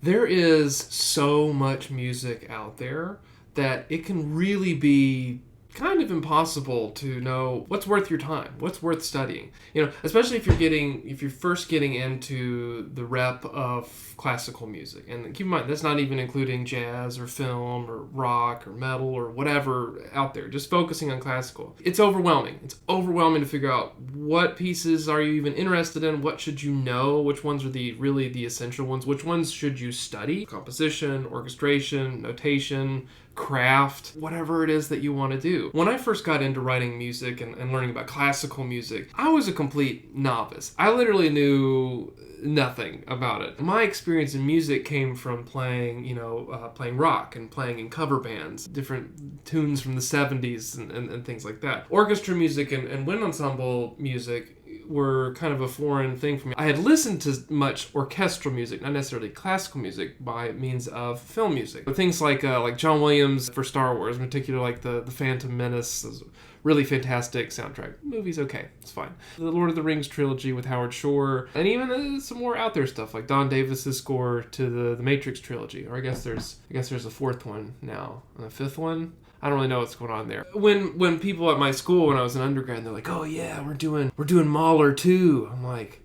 There is so much music out there that it can really be kind of impossible to know what's worth your time, what's worth studying. Especially if you're first getting into the rep of classical music. And keep in mind, that's not even including jazz or film or rock or metal or whatever out there. Just focusing on classical. It's overwhelming. It's overwhelming to figure out what pieces are you even interested in, what should you know, which ones are really the essential ones, which ones should you study, composition, orchestration, notation, craft, whatever it is that you want to do. When I first got into writing music and learning about classical music, I was a complete novice. I literally knew nothing about it. My experience in music came from playing rock and playing in cover bands, different tunes from the 70s and things like that. Orchestra music and wind ensemble music were kind of a foreign thing for me. I had listened to much orchestral music, not necessarily classical music, by means of film music. But things like John Williams for Star Wars, in particular like the Phantom Menace, really fantastic soundtrack. The movie's okay, it's fine. The Lord of the Rings trilogy with Howard Shore, and even some more out there stuff like Don Davis's score to the Matrix trilogy. Or I guess there's a fourth one now, and a fifth one. I don't really know what's going on there. When people at my school, when I was an undergrad, they're like, "Oh yeah, we're doing Mahler too." I'm like,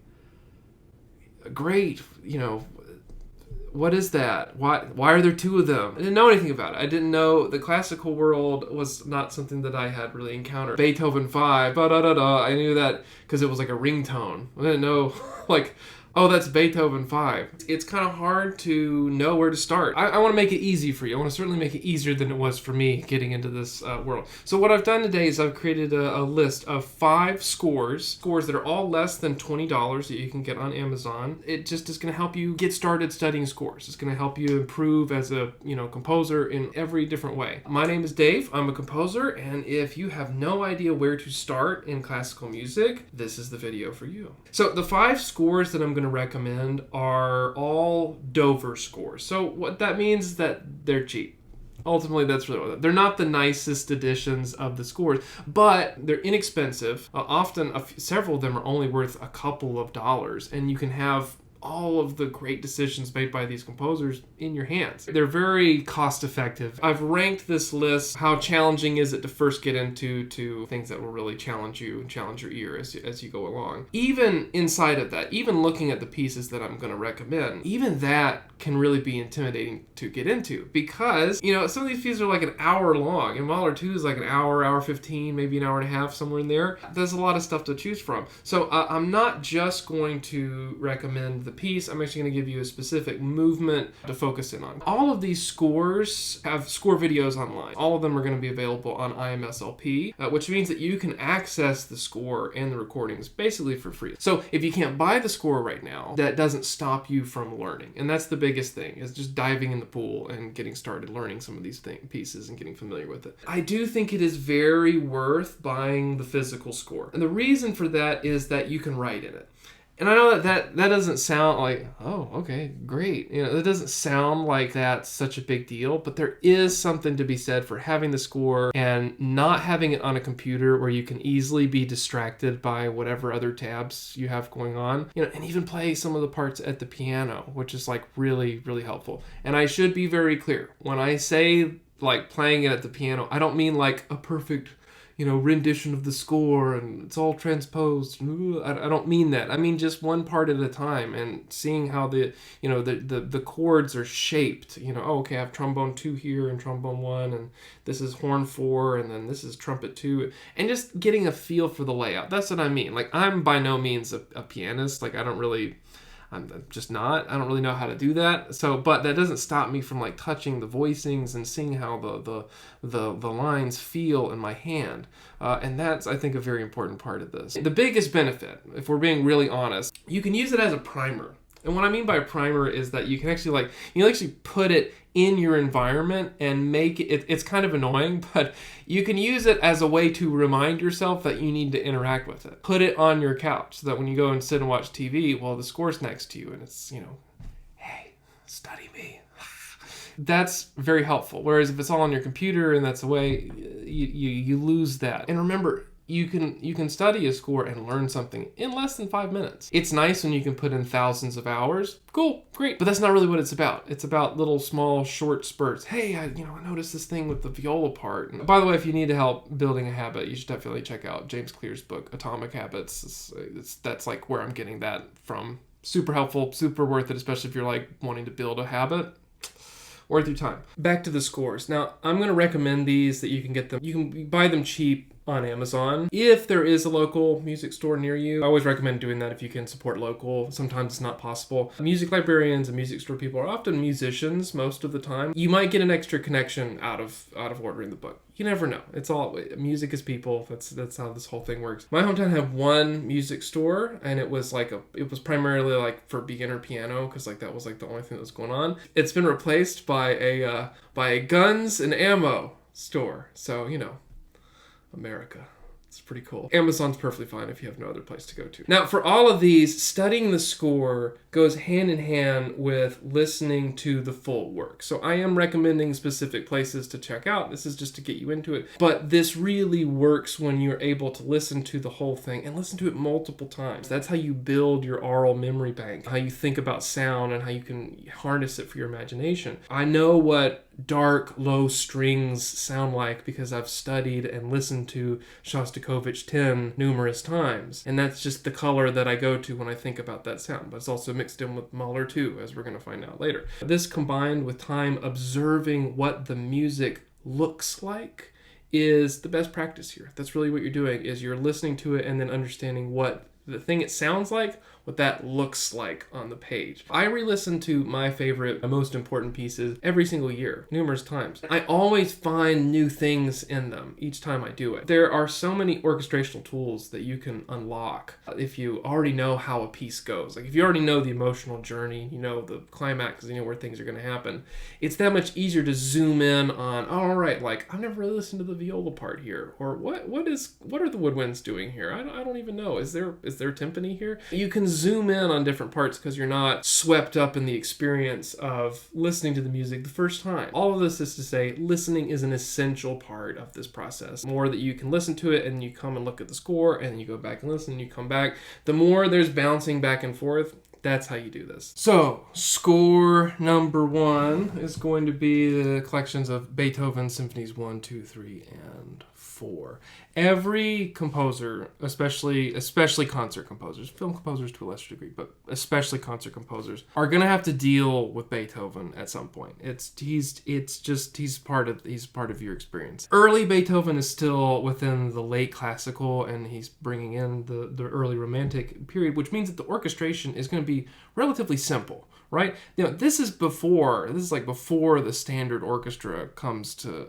"Great, what is that? Why are there two of them?" I didn't know anything about it. I didn't know the classical world was not something that I had really encountered. Beethoven 5, ba-da-da-da. I knew that because it was like a ringtone. I didn't know, oh, that's Beethoven 5. It's kind of hard to know where to start. I want to make it easy for you. I want to certainly make it easier than it was for me getting into this world. So what I've done today is I've created a list of 5 scores that are all less than $20 that you can get on Amazon. It just is going to help you get started studying scores. It's going to help you improve as a composer in every different way. My name is Dave. I'm a composer, and if you have no idea where to start in classical music, this is the video for you. So the 5 scores that I'm going to recommend are all Dover scores. So what that means is that they're cheap. Ultimately, that's really what they're not the nicest editions of the scores, but they're inexpensive. Often, several of them are only worth a couple of dollars, and you can have all of the great decisions made by these composers in your hands. They're very cost effective. I've ranked this list. How challenging is it to first get into things that will really challenge you and challenge your ear as you go along. Even inside of that, even looking at the pieces that I'm going to recommend, even that can really be intimidating to get into because, some of these pieces are like an hour long, and Mahler 2 is like an hour 15, maybe an hour and a half, somewhere in there. There's a lot of stuff to choose from. So I'm not just going to recommend the piece. I'm actually going to give you a specific movement to focus in on. All of these scores have score videos online. All of them are going to be available on IMSLP, which means that you can access the score and the recordings basically for free. So if you can't buy the score right now, that doesn't stop you from learning. And that's the biggest thing, is just diving in the pool and getting started learning some of these pieces and getting familiar with it. I do think it is very worth buying the physical score. And the reason for that is that you can write in it. And I know that doesn't sound like, oh, okay, great. It doesn't sound like that's such a big deal, but there is something to be said for having the score and not having it on a computer where you can easily be distracted by whatever other tabs you have going on, and even play some of the parts at the piano, which is like really, really helpful. And I should be very clear. When I say like playing it at the piano, I don't mean like a perfect rendition of the score and it's all transposed. I don't mean that. I mean just one part at a time and seeing how the chords are shaped. Okay, I have trombone 2 here and trombone 1, and this is horn 4, and then this is trumpet 2, and just getting a feel for the layout. That's what I mean. Like, I'm by no means a pianist. Like, I'm just not. I don't really know how to do that. So, but that doesn't stop me from like touching the voicings and seeing how the lines feel in my hand. And that's, I think, a very important part of this. The biggest benefit, if we're being really honest, you can use it as a primer. And what I mean by a primer is that you can actually put it in your environment and make it, it's kind of annoying, but you can use it as a way to remind yourself that you need to interact with it. Put it on your couch so that when you go and sit and watch TV, well, the score's next to you and it's, hey, study me. That's very helpful. Whereas if it's all on your computer and that's away, you lose that. And remember, you can study a score and learn something in less than 5 minutes. It's nice when you can put in thousands of hours. Cool, great. But that's not really what it's about. It's about little small short spurts. Hey, I noticed this thing with the viola part. And by the way, if you need help building a habit, you should definitely check out James Clear's book, Atomic Habits. That's like where I'm getting that from. Super helpful, super worth it, especially if you're like wanting to build a habit. Worth your time. Back to the scores. Now, I'm going to recommend these that you can get them. You can buy them cheap on Amazon. If there is a local music store near you, I always recommend doing that if you can support local. Sometimes it's not possible. Music librarians and music store people are often musicians most of the time. You might get an extra connection out of ordering the book. You never know. It's all music is people. That's how this whole thing works. My hometown had one music store, and it was primarily like for beginner piano, because like that was like the only thing that was going on. It's been replaced by a guns and ammo store. So America. It's pretty cool. Amazon's perfectly fine if you have no other place to go to. Now, for all of these, studying the score goes hand in hand with listening to the full work. So I am recommending specific places to check out. This is just to get you into it. But this really works when you're able to listen to the whole thing and listen to it multiple times. That's how you build your aural memory bank, how you think about sound and how you can harness it for your imagination. I know what dark, low strings sound like because I've studied and listened to Shostakovich 10 numerous times. And that's just the color that I go to when I think about that sound. But it's also mixed in with Mahler too, as we're going to find out later. This combined with time observing what the music looks like is the best practice here. That's really what you're doing, is you're listening to it and then understanding what the thing it sounds like, what that looks like on the page. I re-listen to my favorite, my most important pieces every single year, numerous times. I always find new things in them each time I do it. There are so many orchestrational tools that you can unlock if you already know how a piece goes. Like if you already know the emotional journey, you know the climax, you know where things are going to happen, it's that much easier to zoom in on, oh, all right, like I've never really listened to the viola part here, or what are the woodwinds doing here? I don't even know. Is there timpani here? You can zoom in on different parts because you're not swept up in the experience of listening to the music the first time. All of this is to say listening is an essential part of this process. The more that you can listen to it and you come and look at the score and you go back and listen and you come back, the more there's bouncing back and forth. That's how you do this. So, score number 1 is going to be the collections of Beethoven Symphonies 1, 2, 3, and 4. Every composer, especially concert composers, film composers to a lesser degree, but especially concert composers, are going to have to deal with Beethoven at some point. He's part of your experience. Early Beethoven is still within the late classical, and he's bringing in the early romantic period, which means that the orchestration is going to be relatively simple, right? This is before the standard orchestra comes to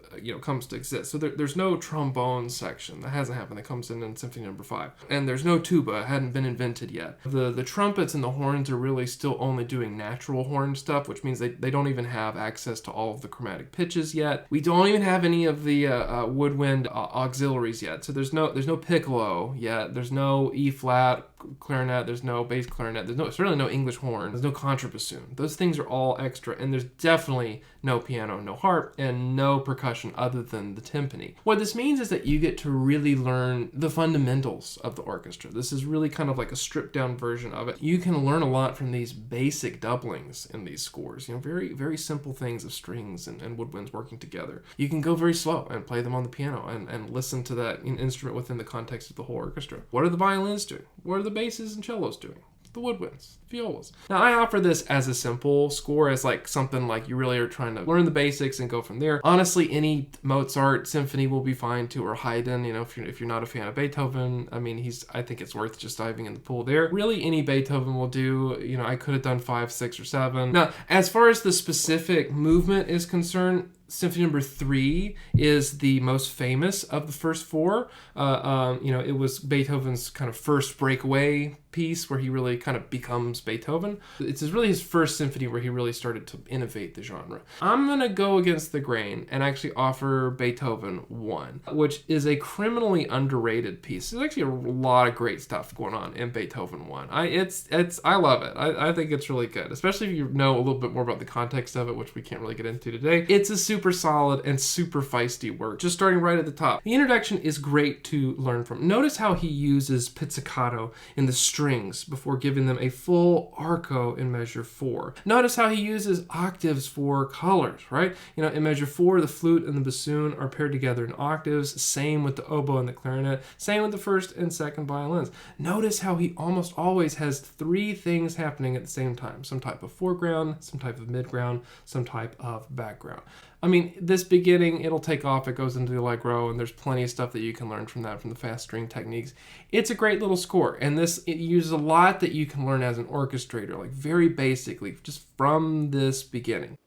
exist. So there's no trombone section. That hasn't happened. That comes in Symphony number 5. And there's no tuba. It hadn't been invented yet. The trumpets and the horns are really still only doing natural horn stuff, which means they don't even have access to all of the chromatic pitches yet. We don't even have any of the woodwind auxiliaries yet. So there's no piccolo yet. There's no E flat clarinet. There's no bass clarinet. There's certainly no English horn. There's no contrabassoon. Those things are all extra, and there's definitely no piano, no harp, and no percussion other than the timpani. What this means is that you get to really learn the fundamentals of the orchestra. This is really kind of like a stripped down version of it. You can learn a lot from these basic doublings in these scores, very, very simple things of strings and woodwinds working together. You can go very slow and play them on the piano and listen to that instrument within the context of the whole orchestra. What are the violins doing? What are the basses and cellos doing? The woodwinds, violas. Now, I offer this as a simple score, as like something like you really are trying to learn the basics and go from there. Honestly, any Mozart symphony will be fine too, or Haydn. If you're not a fan of Beethoven, I think it's worth just diving in the pool there. Really, any Beethoven will do. I could have done 5, 6, or 7. Now, as far as the specific movement is concerned, Symphony number 3 is the most famous of the first 4. It was Beethoven's kind of first breakaway piece where he really kind of becomes Beethoven. It's really his first symphony where he really started to innovate the genre. I'm going to go against the grain and actually offer Beethoven 1, which is a criminally underrated piece. There's actually a lot of great stuff going on in Beethoven 1. I love it. I think it's really good, especially if you know a little bit more about the context of it, which we can't really get into today. It's a super solid and super feisty work, just starting right at the top. The introduction is great to learn from. Notice how he uses pizzicato in the strings before giving them a full arco in measure 4. Notice how he uses octaves for colors, right? In measure 4, the flute and the bassoon are paired together in octaves. Same with the oboe and the clarinet. Same with the first and second violins. Notice how he almost always has 3 things happening at the same time. Some type of foreground, some type of midground, some type of background. I mean, this beginning, it'll take off, it goes into the allegro, and there's plenty of stuff that you can learn from that, from the fast string techniques. It's a great little score, and it uses a lot that you can learn as an orchestrator, like very basically, just from this beginning.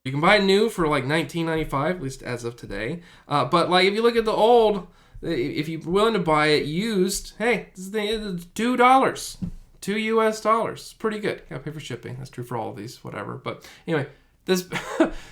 You can buy it new for like $19.95, at least as of today. But like if you look at the old, if you're willing to buy it used, hey, this is $2. $2 US. It's pretty good. Gotta pay for shipping. That's true for all of these, whatever. But anyway, this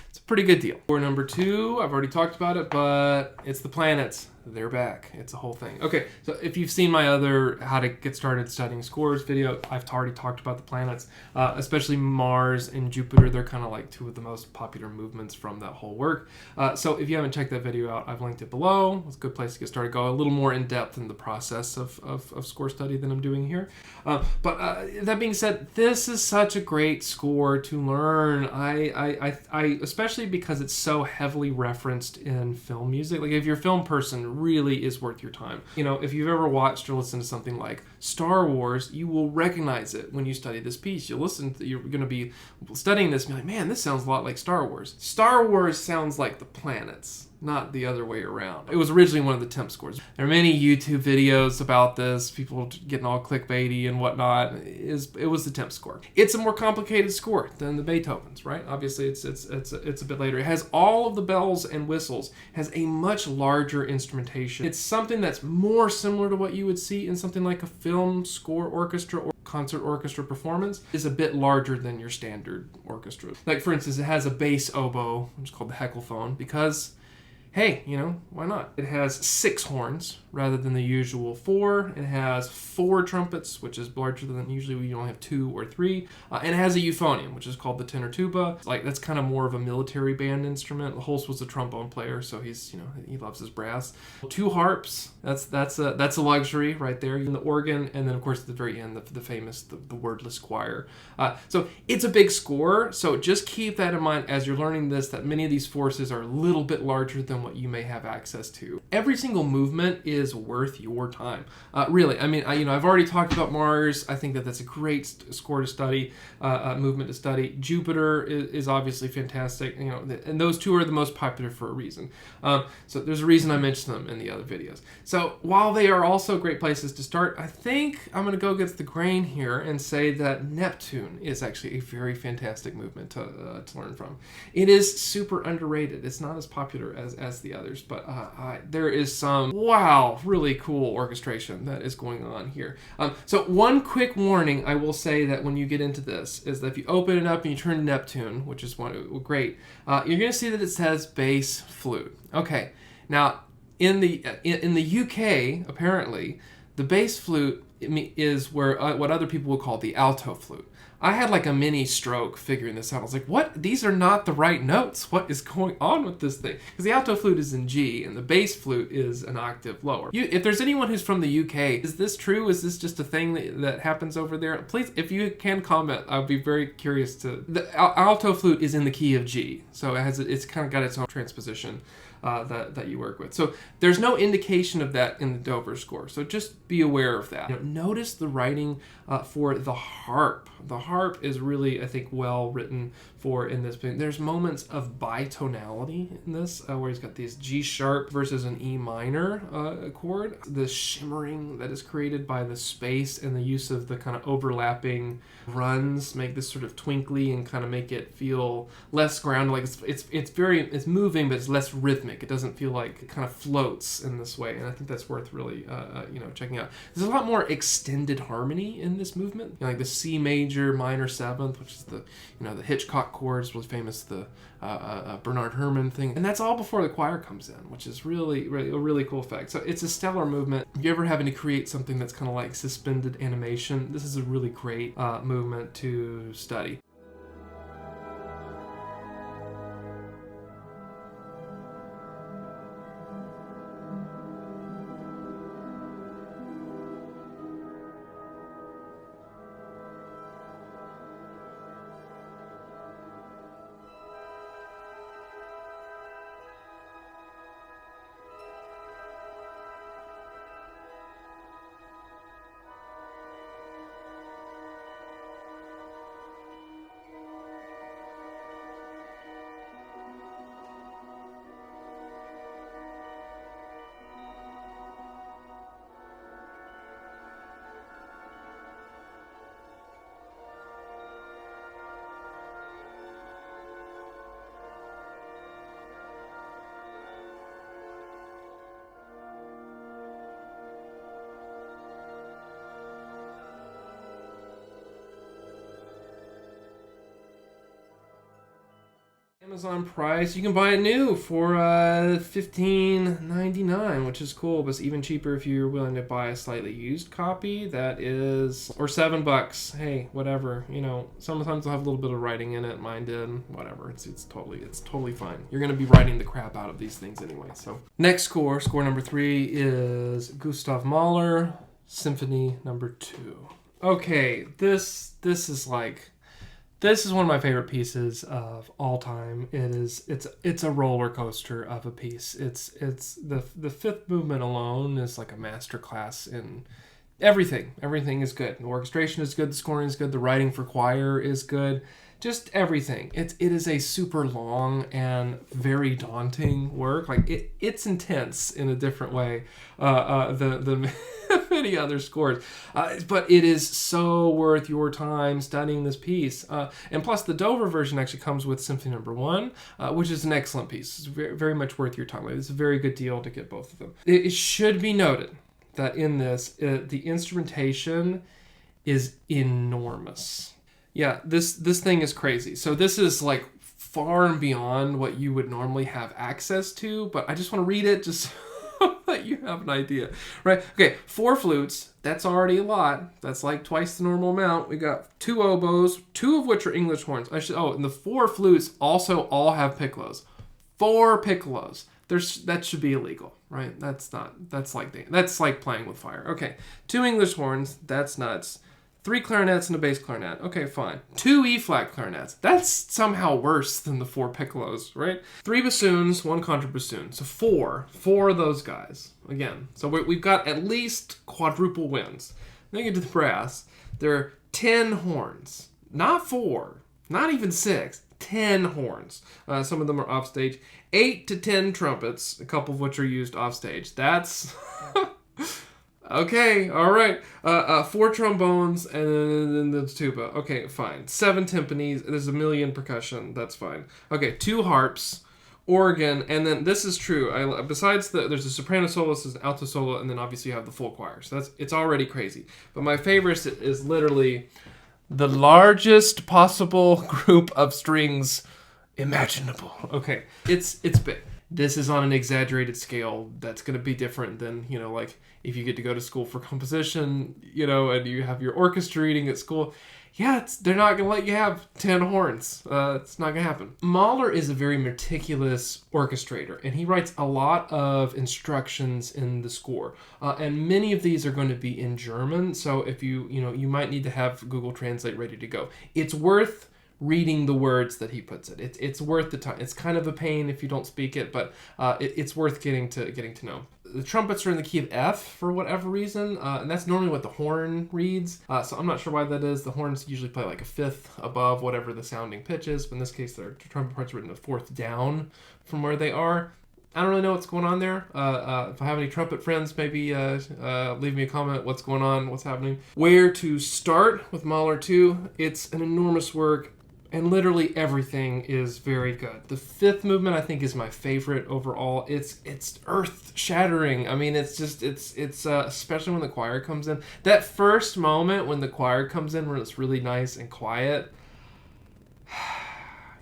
it's a pretty good deal. Score number 2, I've already talked about it, but it's the planets. They're back. It's a whole thing. Okay, so if you've seen my other How to Get Started Studying Scores video, I've already talked about the planets, especially Mars and Jupiter. They're kind of like 2 of the most popular movements from that whole work. So if you haven't checked that video out, I've linked it below. It's a good place to get started. Go a little more in depth in the process of score study than I'm doing here. But that being said, this is such a great score to learn. I especially because it's so heavily referenced in film music. Like if you're a film person, really is worth your time. If you've ever watched or listened to something like Star Wars, you will recognize it when you study this piece. You're going to be studying this and be like, man, this sounds a lot like Star Wars. Star Wars sounds like the planets, not the other way around. It was originally one of the temp scores. There are many YouTube videos about this, people getting all clickbaity and whatnot. It was the temp score. It's a more complicated score than the Beethoven's, right? Obviously, it's a bit later. It has all of the bells and whistles, has a much larger instrumentation. It's something that's more similar to what you would see in something like a film score orchestra or concert orchestra performance. Is a bit larger than your standard orchestra. Like for instance, it has a bass oboe, which is called the heckelphone, because hey, why not? It has 6 horns rather than the usual 4. It has 4 trumpets, which is larger than usually we only have 2 or 3. And it has a euphonium, which is called the tenor tuba. That's kind of more of a military band instrument. Holst was a trombone player, so he loves his brass. 2 harps. That's a luxury right there. And the organ, and then of course at the very end, the famous the wordless choir. So it's a big score. So just keep that in mind as you're learning this. That many of these forces are a little bit larger than what you may have access to. Every single movement is worth your time. Really, I mean, I've already talked about Mars. I think that's a great score to study, movement to study. Jupiter is obviously fantastic. And those 2 are the most popular for a reason. So there's a reason I mentioned them in the other videos. So while they are also great places to start, I think I'm going to go against the grain here and say that Neptune is actually a very fantastic movement to learn from. It is super underrated. It's not as popular as the others, but there is some really cool orchestration that is going on here. So one quick warning I will say that when you get into this is that if you open it up and you turn to Neptune, which is great, you're going to see that it says bass flute. Okay, now in the UK apparently the bass flute is where what other people will call the alto flute. I had like a mini stroke figuring this out. I was like, what? These are not the right notes. What is going on with this thing? Because the alto flute is in G and the bass flute is an octave lower. If there's anyone who's from the UK, is this true? Is this just a thing that happens over there? Please, if you can comment, I'd be very curious to... The alto flute is in the key of G, so it's kind of got its own transposition. That you work with. So there's no indication of that in the Dover score. So just be aware of that. Notice the writing for the harp. The harp is really, I think, well written for in this. There's moments of bitonality in this, where he's got these G sharp versus an E minor chord. The shimmering that is created by the space and the use of the kind of overlapping runs make this sort of twinkly and kind of make it feel less grounded. Like it's moving, but it's less rhythmic. It doesn't feel like it kind of floats in this way, and I think that's worth really checking out. There's a lot more extended harmony in this movement, like the C major minor seventh, which is the Hitchcock chords, really famous, the Bernard Herrmann thing, and that's all before the choir comes in, which is really a really cool effect. So it's a stellar movement. If you're ever having to create something that's kind of like suspended animation, this is a really great movement to study. Amazon price, you can buy it new for $15.99, which is cool, but it's even cheaper if you're willing to buy a slightly used copy. That is, or $7. Hey, whatever. Sometimes they'll have a little bit of writing in it. Mine did. Whatever. It's totally fine. You're gonna be writing the crap out of these things anyway. So next score number 3 is Gustav Mahler, Symphony number 2. Okay, this is one of my favorite pieces of all time. It's a roller coaster of a piece. It's the fifth movement alone is like a masterclass in everything. Everything is good. The orchestration is good. The scoring is good. The writing for choir is good. Just everything. It is a super long and very daunting work. Like it's intense in a different way than many other scores. But it is so worth your time studying this piece. And plus, the Dover version actually comes with Symphony number 1, which is an excellent piece. It's very, very much worth your time. It's a very good deal to get both of them. It should be noted that in this, the instrumentation is enormous. Yeah, this thing is crazy. So this is like far and beyond what you would normally have access to, but I just want to read it just so that you have an idea, right? Okay, 4 flutes, that's already a lot. That's like twice the normal amount. We got 2 oboes, 2 of which are English horns. And the 4 flutes also all have piccolos. 4 piccolos. That should be illegal, right? That's like playing with fire. Okay, 2 English horns, that's nuts. 3 clarinets and a bass clarinet. Okay, fine. 2 E-flat clarinets. That's somehow worse than the 4 piccolos, right? 3 bassoons, 1 contrabassoon. So 4 of those guys. Again, so we've got at least quadruple wins. Then you get to the brass. There are 10 horns. Not 4. Not even 6. 10 horns. Some of them are offstage. 8 to 10 trumpets, a couple of which are used offstage. That's... Okay, all right. 4 trombones and then the tuba. Okay, fine. 7 timpanis. There's a million percussion. That's fine. Okay, 2 harps, organ, and then this is true. Besides there's a soprano soloist, there's an alto solo, and then obviously you have the full choir. So it's already crazy. But my favorite is literally the largest possible group of strings imaginable. Okay, it's big. This is on an exaggerated scale. That's going to be different than, like if you get to go to school for composition, and you have your orchestra reading at school. yeah, they're not going to let you have 10 horns. It's not going to happen. Mahler is a very meticulous orchestrator, and he writes a lot of instructions in the score. And many of these are going to be in German, so if you might need to have Google Translate ready to go. It's worth reading the words that he puts it. It's worth the time. It's kind of a pain if you don't speak it, but it's worth getting to know. The trumpets are in the key of F for whatever reason, and that's normally what the horn reads. So I'm not sure why that is. The horns usually play like a fifth above whatever the sounding pitch is, but in this case, their trumpet parts are written a fourth down from where they are. I don't really know what's going on there. If I have any trumpet friends, maybe leave me a comment. What's going on? What's happening? Where to start with Mahler 2? It's an enormous work. And literally everything is very good. The fifth movement, I think, is my favorite overall. It's earth-shattering. I mean, it's especially when the choir comes in. That first moment when the choir comes in, when it's really nice and quiet.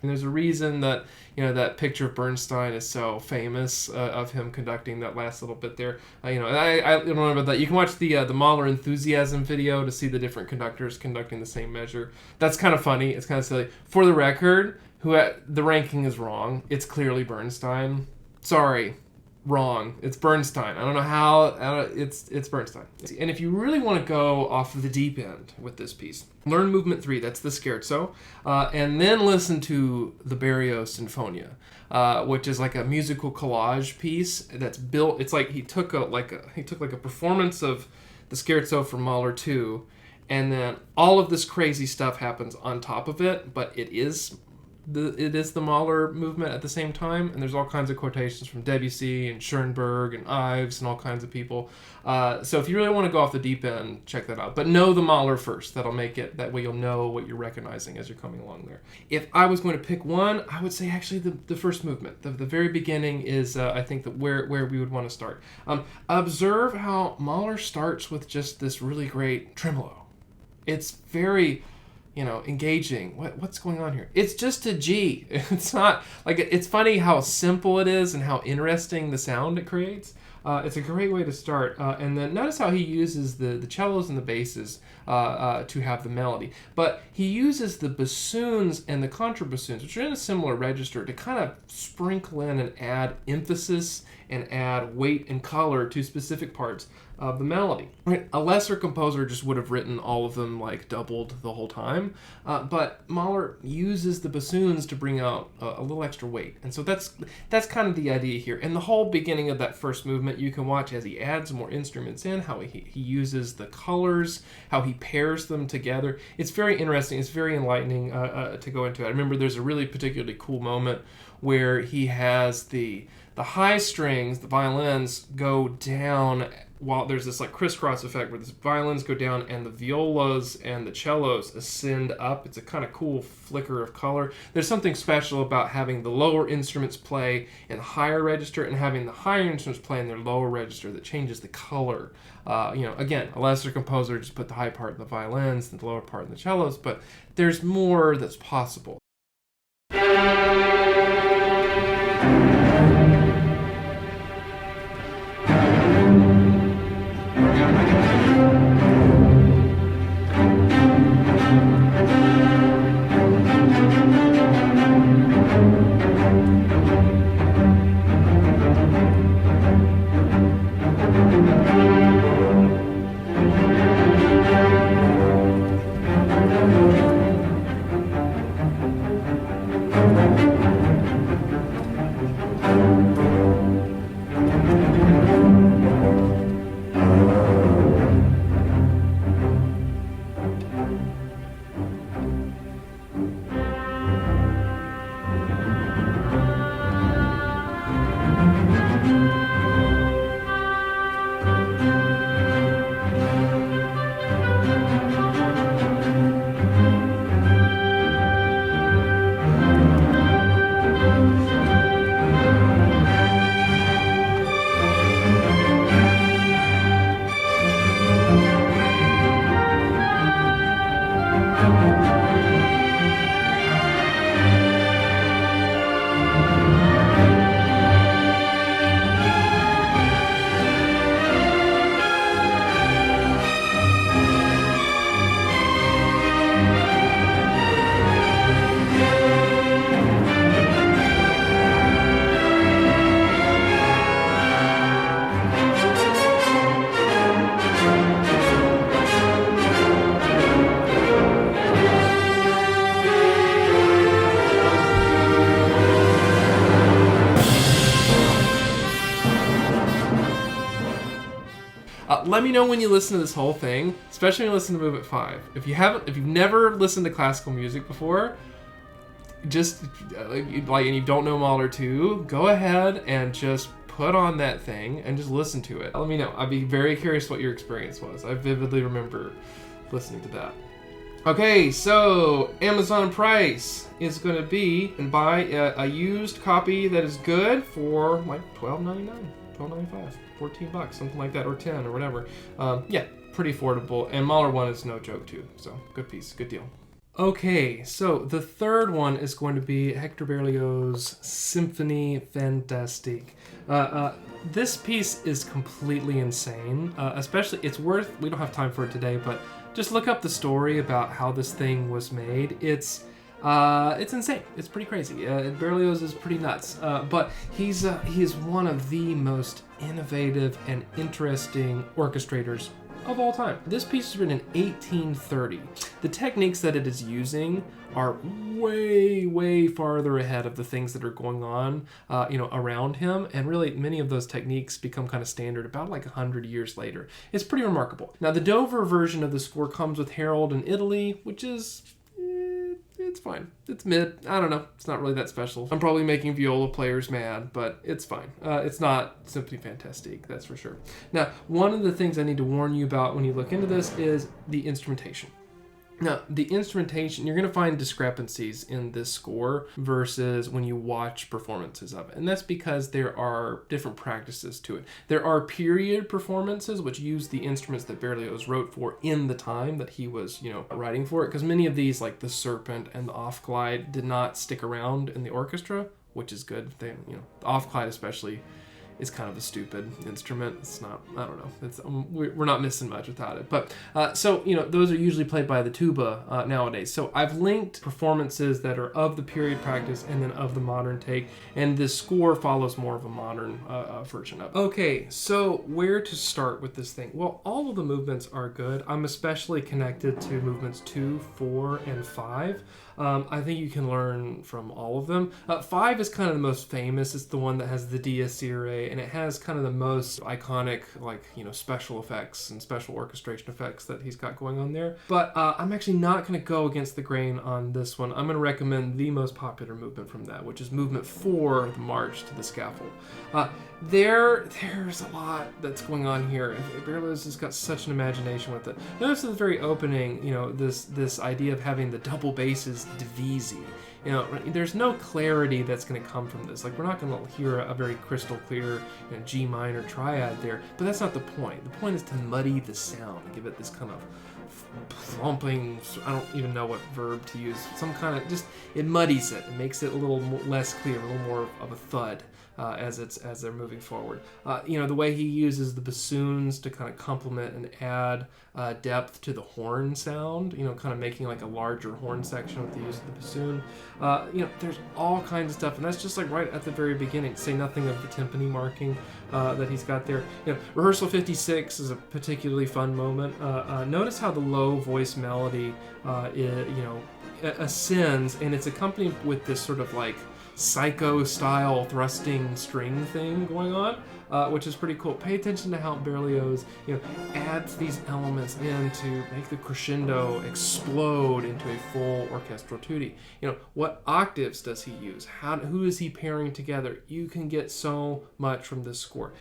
And there's a reason that that picture of Bernstein is so famous of him conducting that last little bit there. I don't know about that. You can watch the Mahler Enthusiasm video to see the different conductors conducting the same measure. That's kind of funny. It's kind of silly. For the record, the ranking is wrong. It's clearly Bernstein. Sorry. Wrong. It's Bernstein. I don't know how. It's Bernstein. And if you really want to go off of the deep end with this piece, learn movement 3. That's the scherzo, and then listen to the Berlioz Sinfonia, which is like a musical collage piece that's built. It's like he took a performance of the scherzo from Mahler 2, and then all of this crazy stuff happens on top of it. But it is the Mahler movement at the same time, and there's all kinds of quotations from Debussy and Schoenberg and Ives and all kinds of people. So if you really want to go off the deep end, check that out. But know the Mahler first. That'll make it, that way you'll know what you're recognizing as you're coming along there. If I was going to pick one, I would say actually the first movement. The very beginning is, I think, where we would want to start. Observe how Mahler starts with just this really great tremolo. It's very engaging. What's going on here? It's just a G. It's not like it's funny how simple it is and how interesting the sound it creates. It's a great way to start. And then notice how he uses the cellos and the basses to have the melody. But he uses the bassoons and the contrabassoons, which are in a similar register, to kind of sprinkle in and add emphasis and add weight and color to specific parts of the melody. Right? A lesser composer just would have written all of them like doubled the whole time, but Mahler uses the bassoons to bring out a little extra weight, and so that's kind of the idea here. And the whole beginning of that first movement, you can watch as he adds more instruments in, how he uses the colors, how he pairs them together. It's very interesting. It's very enlightening to go into it. I remember there's a really particularly cool moment where he has the high strings, the violins, go down while there's this like crisscross effect where the violins go down and the violas and the cellos ascend up. It's a kind of cool flicker of color. There's something special about having the lower instruments play in the higher register and having the higher instruments play in their lower register that changes the color. Again, a lesser composer just put the high part in the violins and the lower part in the cellos, but there's more that's possible. Let me know when you listen to this whole thing, especially when you listen to Movement 5. If you've never listened to classical music before, just and you don't know Mahler 2, go ahead and just put on that thing and just listen to it. Let me know. I'd be very curious what your experience was. I vividly remember listening to that. Okay, so Amazon price is going to be, and buy a used copy that is good for like $12.99, $12.95, $14, something like that, or 10 or whatever. Yeah, pretty affordable. And Mahler 1 is no joke too. So good piece, good deal. Okay, so the third one is going to be Hector Berlioz' Symphony Fantastique. This piece is completely insane. Especially, we don't have time for it today, but just look up the story about how this thing was made. It's insane. It's pretty crazy. Berlioz is pretty nuts. But he is one of the most innovative and interesting orchestrators of all time. This piece was written in 1830. The techniques that it is using are way, way farther ahead of the things that are going on, around him. And really, many of those techniques become kind of standard about like 100 years later. It's pretty remarkable. Now, the Dover version of the score comes with Herald in Italy, which is it's fine. It's mid. I don't know. It's not really that special. I'm probably making viola players mad, but it's fine. It's not Symphony Fantastique, that's for sure. Now, one of the things I need to warn you about when you look into this is the instrumentation. Now, the instrumentation, you're going to find discrepancies in this score versus when you watch performances of it. And that's because there are different practices to it. There are period performances which use the instruments that Berlioz wrote for in the time that he was, writing for it. Because many of these, like the Serpent and the Off-Glide, did not stick around in the orchestra, which is good. The Off-Glide especially is kind of a stupid instrument. It's not, I don't know. It's we're not missing much without it. But so those are usually played by the tuba nowadays. So I've linked performances that are of the period practice and then of the modern take, and this score follows more of a modern version of it. Okay, so where to start with this thing? Well, all of the movements are good. I'm especially connected to movements 2, 4, and 5. I think you can learn from all of them. 5 is kind of the most famous. It's the one that has the Dies Irae, and it has kind of the most iconic, special effects and special orchestration effects that he's got going on there. But I'm actually not going to go against the grain on this one. I'm going to recommend the most popular movement from that, which is movement 4, the March to the Scaffold. There's a lot that's going on here. Berlioz has got such an imagination with it. Notice at the very opening, this idea of having the double basses divisi. There's no clarity that's going to come from this. Like, we're not going to hear a very crystal clear G minor triad there, but that's not the point. The point is to muddy the sound, give it this kind of thumping, I don't even know what verb to use, some kind of, it muddies it. It makes it a little less clear, a little more of a thud. As they're moving forward. The way he uses the bassoons to kind of complement and add depth to the horn sound, kind of making like a larger horn section with the use of the bassoon. There's all kinds of stuff, and that's just like right at the very beginning. Say nothing of the timpani marking that he's got there. Rehearsal 56 is a particularly fun moment. Notice how the low voice melody, ascends, and it's accompanied with this sort of like psycho-style thrusting string thing going on, which is pretty cool. Pay attention to how Berlioz, adds these elements in to make the crescendo explode into a full orchestral tutti. What octaves does he use? Who is he pairing together? You can get so much from this score.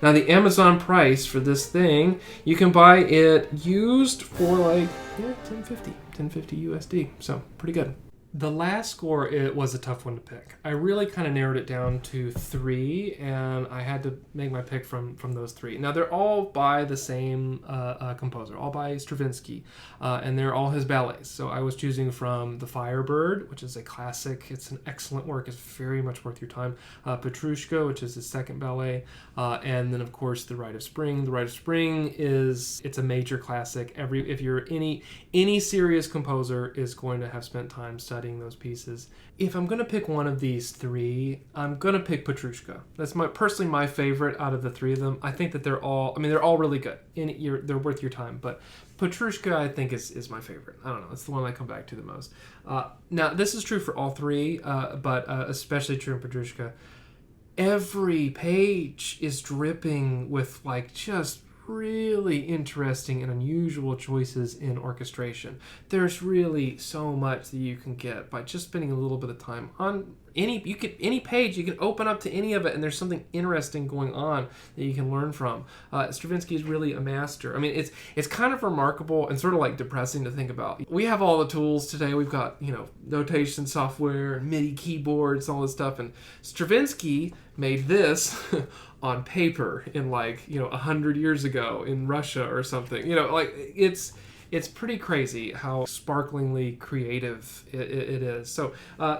Now, the Amazon price for this thing, you can buy it used for like $10.50 USD. So pretty good. The last score, it was a tough one to pick. I really kind of narrowed it down to three, and I had to make my pick from those three. Now, they're all by the same composer, all by Stravinsky, and they're all his ballets. So I was choosing from The Firebird, which is a classic. It's an excellent work. It's very much worth your time. Petroushka, which is his second ballet, and then, of course, The Rite of Spring. The Rite of Spring it's a major classic. If you're any serious composer is going to have spent time studying those pieces. If I'm going to pick one of these three, I'm going to pick Petroushka. That's personally my favorite out of the three of them. I think that they're all really good. They're worth your time, but Petroushka, I think, is my favorite. I don't know. It's the one I come back to the most. Now, this is true for all three, but especially true in Petroushka. Every page is dripping with just really interesting and unusual choices in orchestration. There's really so much that you can get by just spending a little bit of time on any page. You can open up to any of it, and there's something interesting going on that you can learn from. Stravinsky is really a master. I mean, it's kind of remarkable and sort of depressing to think about. We have all the tools today. We've got notation software, MIDI keyboards, all this stuff, and Stravinsky made this on paper in 100 years ago in Russia or something. It's pretty crazy how sparklingly creative it is. So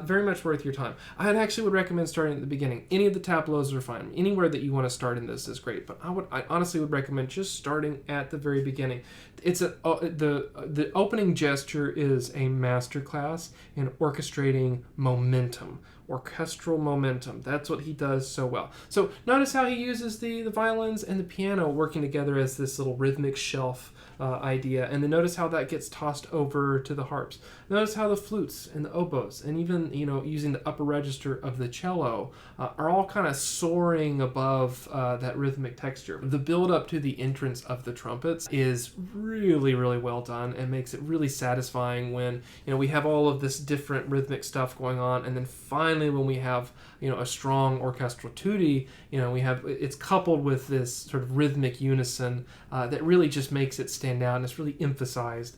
very much worth your time. I actually would recommend starting at the beginning. Any of the tableaus are fine. Anywhere that you want to start in this is great. But I honestly would recommend just starting at the very beginning. It's the opening gesture is a masterclass in orchestrating momentum. Orchestral momentum. That's what he does so well. So notice how he uses the violins and the piano working together as this little rhythmic shelf idea, and then notice how that gets tossed over to the harps. Notice how the flutes and the oboes, and even using the upper register of the cello, are all kind of soaring above that rhythmic texture. The build up to the entrance of the trumpets is really, really well done, and makes it really satisfying when we have all of this different rhythmic stuff going on, and then finally when we have a strong orchestral tutti, it's coupled with this sort of rhythmic unison that really just makes it stand out, and it's really emphasized.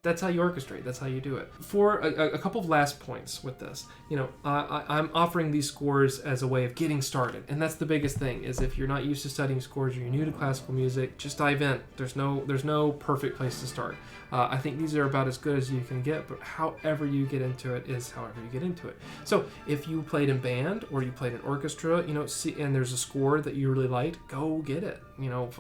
That's how you orchestrate. That's how you do it. For a couple of last points with this, I'm offering these scores as a way of getting started, and that's the biggest thing. Is if you're not used to studying scores or you're new to classical music, just dive in. There's no perfect place to start. I think these are about as good as you can get, but however you get into it is however you get into it. So if you played in band or you played in orchestra, and there's a score that you really liked, go get it.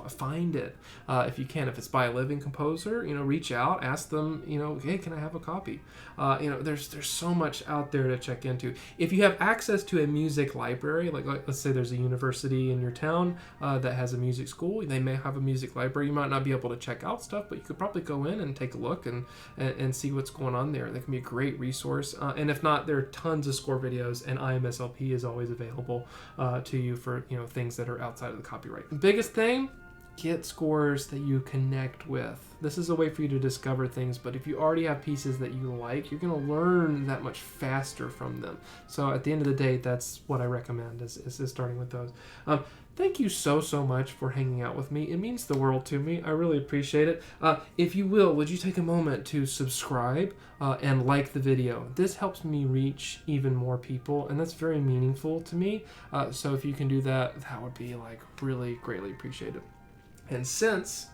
Find it if you can. If it's by a living composer, reach out, ask them. them, hey, can I have a copy? There's so much out there to check into. If you have access to a music library, like let's say there's a university in your town that has a music school, they may have a music library. You might not be able to check out stuff, but you could probably go in and take a look and see what's going on there. That can be a great resource. And if not, there are tons of score videos, and IMSLP is always available to you for things that are outside of the copyright. The biggest thing, get scores that you connect with. This is a way for you to discover things, but if you already have pieces that you like, you're going to learn that much faster from them. So at the end of the day, that's what I recommend is starting with those. Thank you so much for hanging out with me. It means the world to me. I really appreciate it. If you will, would you take a moment to subscribe and like the video? This helps me reach even more people, and that's very meaningful to me. So if you can do that, that would be really greatly appreciated. And since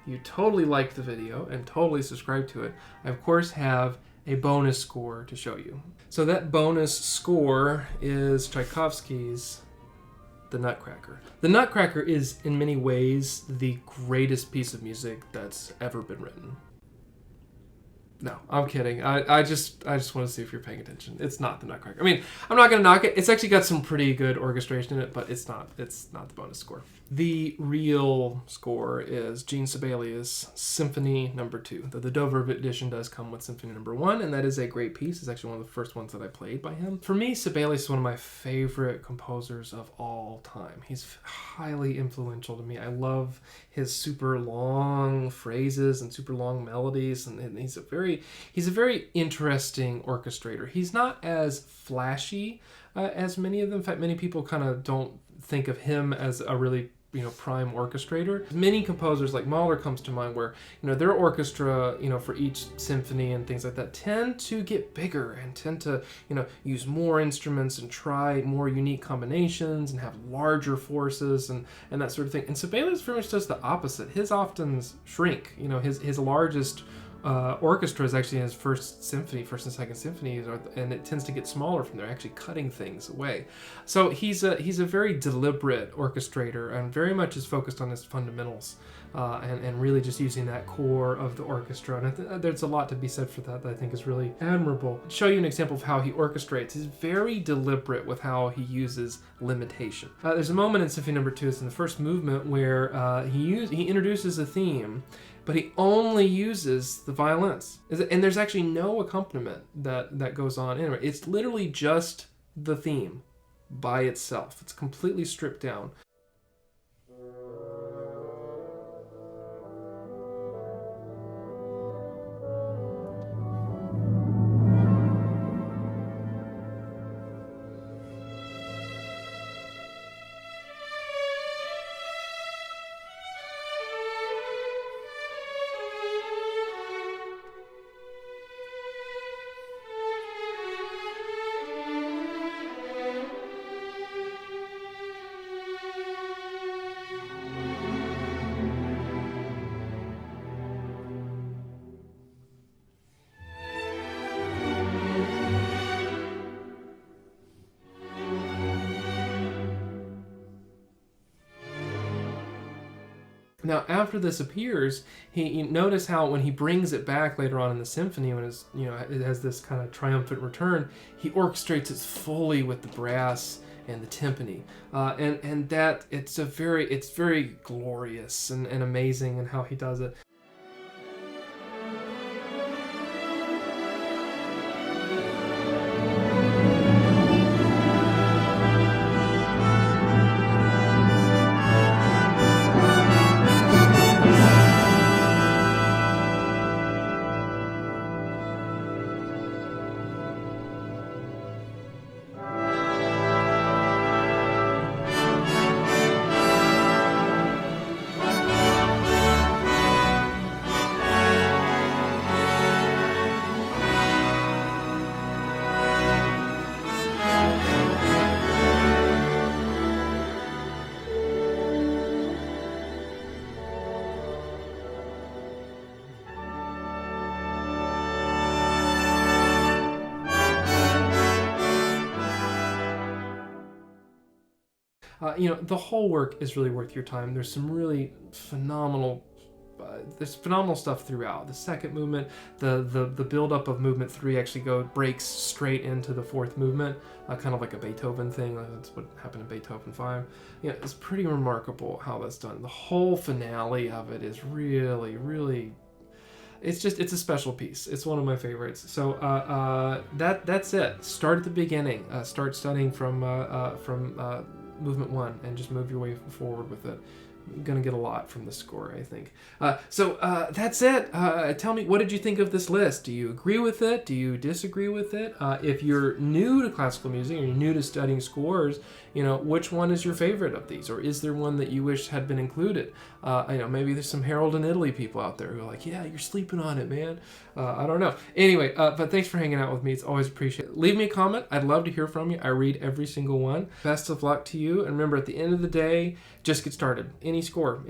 you totally liked the video and totally subscribed to it, I of course have a bonus score to show you. So that bonus score is Tchaikovsky's The Nutcracker. The Nutcracker is in many ways the greatest piece of music that's ever been written. No, I'm kidding. I just want to see if you're paying attention. It's not the Nutcracker. I mean, I'm not going to knock it. It's actually got some pretty good orchestration in it, but it's not the bonus score. The real score is Gene Sibelius' Symphony No. 2. The Dover edition does come with Symphony No. 1, and that is a great piece. It's actually one of the first ones that I played by him. For me, Sibelius is one of my favorite composers of all time. He's highly influential to me. I love his super long phrases and super long melodies, and he's a very interesting orchestrator. He's not as flashy as many of them. In fact, many people kind of don't think of him as a really prime orchestrator. Many composers like Mahler comes to mind where their orchestra for each symphony and things like that tend to get bigger and tend to use more instruments and try more unique combinations and have larger forces and that sort of thing. And Sibelius very much does the opposite. His often shrink. His largest orchestra is actually in his first and second symphonies, and it tends to get smaller from there, actually cutting things away. So he's a very deliberate orchestrator and very much is focused on his fundamentals and really just using that core of the orchestra. And there's a lot to be said for that I think is really admirable. To show you an example of how he orchestrates, he's very deliberate with how he uses limitation. There's a moment in Symphony No. 2, it's in the first movement, where he introduces a theme, but he only uses the violins. And there's actually no accompaniment that goes on anyway. It's literally just the theme by itself. It's completely stripped down. Now, after this appears, you notice how when he brings it back later on in the symphony, when it has this kind of triumphant return, he orchestrates it fully with the brass and the timpani, and that it's very glorious and amazing in how he does it. The whole work is really worth your time. There's some really phenomenal there's phenomenal stuff throughout. The second movement, the build up of movement 3 actually breaks straight into the fourth movement, kind of like a Beethoven thing. That's what happened in Beethoven 5. Yeah, it's pretty remarkable how that's done. The whole finale of it is really, really. It's a special piece. It's one of my favorites. So that's it. Start at the beginning. Start studying from movement 1 and just move your way forward with it. You're gonna get a lot from the score, I think. So that's it. Tell me, what did you think of this list? Do you agree with it? Do you disagree with it? If you're new to classical music or you're new to studying scores, which one is your favorite of these, or is there one that you wish had been included? Maybe there's some Harold in Italy people out there who are like, yeah, you're sleeping on it, man. I don't know. Anyway, but thanks for hanging out with me. It's always appreciated. Leave me a comment. I'd love to hear from you. I read every single one. Best of luck to you. And remember, at the end of the day, just get started. Any score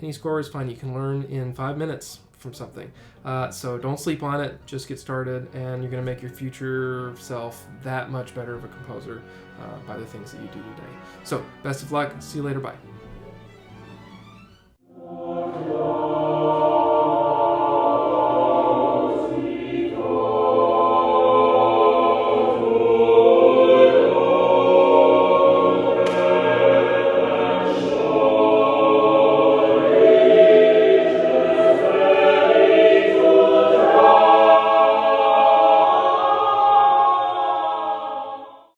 is fine. You can learn in 5 minutes from something. So don't sleep on it. Just get started, and you're going to make your future self that much better of a composer by the things that you do today. So best of luck. See you later. Bye.